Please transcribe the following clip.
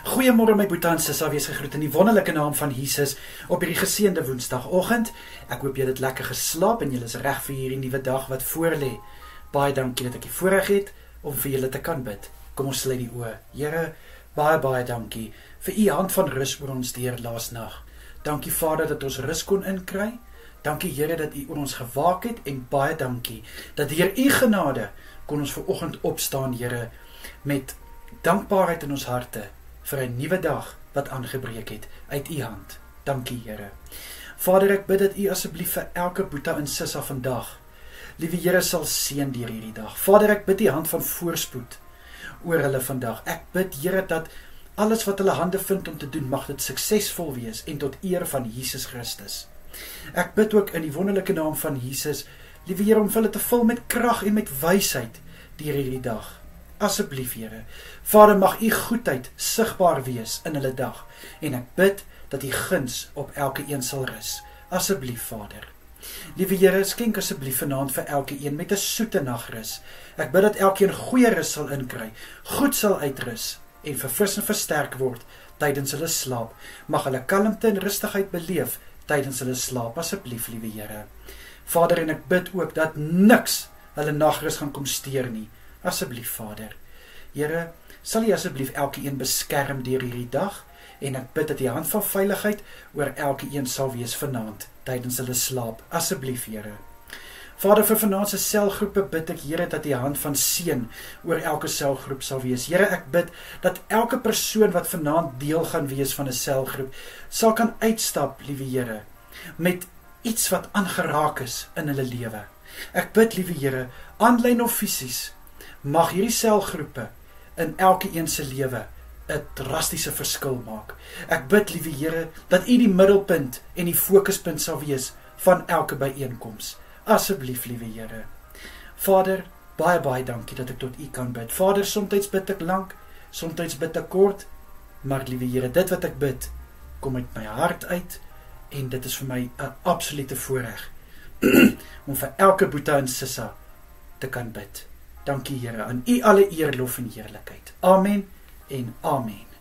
Goeiemôre my boetie en sissa, wees gegroet in die wonderlike naam van Jesus op hierdie geseënde Woensdagoggend. Ek hoop julle het lekker geslaap en julle is reg vir hierdie nuwe dag wat voorlê. Baie dankie dat ek die voorreg het om vir julle te kan bid. Kom ons sluit die oë. Here, baie dankie vir u hand van rus oor ons deur laasnag. Dankie Vader dat ons rus kon inkry. Dankie Here dat u oor ons gewaak het en baie dankie dat deur u genade kon ons vanoggend opstaan, Here, met dankbaarheid in ons harte vir 'n nuwe dag wat aangebreek het uit u hand. Dankie Here. Vader, ek bid dat u asseblief vir elke boetie en sissa vandag, liewe Here, sal seën deur hierdie dag. Vader, ek bid u hand van voorspoed oor hulle vandag. Ek bid Here dat alles wat hulle hande vind om te doen, mag dit suksesvol wees en tot eer van Jesus Christus. Ek bid ook in die wonderlike naam van Jesus, liewe Here, om hulle te vul met krag en met wysheid deur hierdie dag. Asseblief Here, Vader, mag u goedheid sigbaar wees in hulle dag en ek bid dat u guns op elke een sal rus. Asseblief Vader. Liewe Here, skenk asseblief vanaand vir elke een met 'n soete nagrus. Ek bid dat elkeen goeie rus sal inkry, goed sal uitrus en verfris en versterk word tydens hulle slaap. Mag hulle kalmte en rustigheid beleef tydens hulle slaap, asseblief liewe Here. Vader, en ek bid ook dat niks hulle nagrus gaan kom steur nie. Asseblief Vader. Here, sal u asseblief elke een beskerm deur hierdie dag en ek bid dat die hand van veiligheid oor elke een sal wees vanaand tydens hulle slaap. Asseblief Here. Vader, vir vanaand se selgroepe bid ek Here dat die hand van seën oor elke selgroep sal wees. Here, ek bid dat elke persoon wat vanaand deel gaan wees van 'n selgroep sal kan uitstap, liewe Here, met iets wat aangeraak is in hulle lewe. Ek bid, liewe Here, aanlyn of fisies, mag hierdie selgroepe in elke een se lewe 'n drastiese verskil maak. Ek bid, liewe Here, dat u die middelpunt en die fokuspunt sal wees van elke byeenkoms. Asseblief, liewe Here. Vader, baie dankie dat ek tot u kan bid. Vader, soms bid ek lank, soms bid ek kort, maar liewe Here, dit wat ek bid, kom uit my hart uit en dit is vir my 'n absolute voorreg om vir elke boetie en sissa te kan bid. Dankie Here, aan u alle eer, lof en heerlikheid. Amen en amen.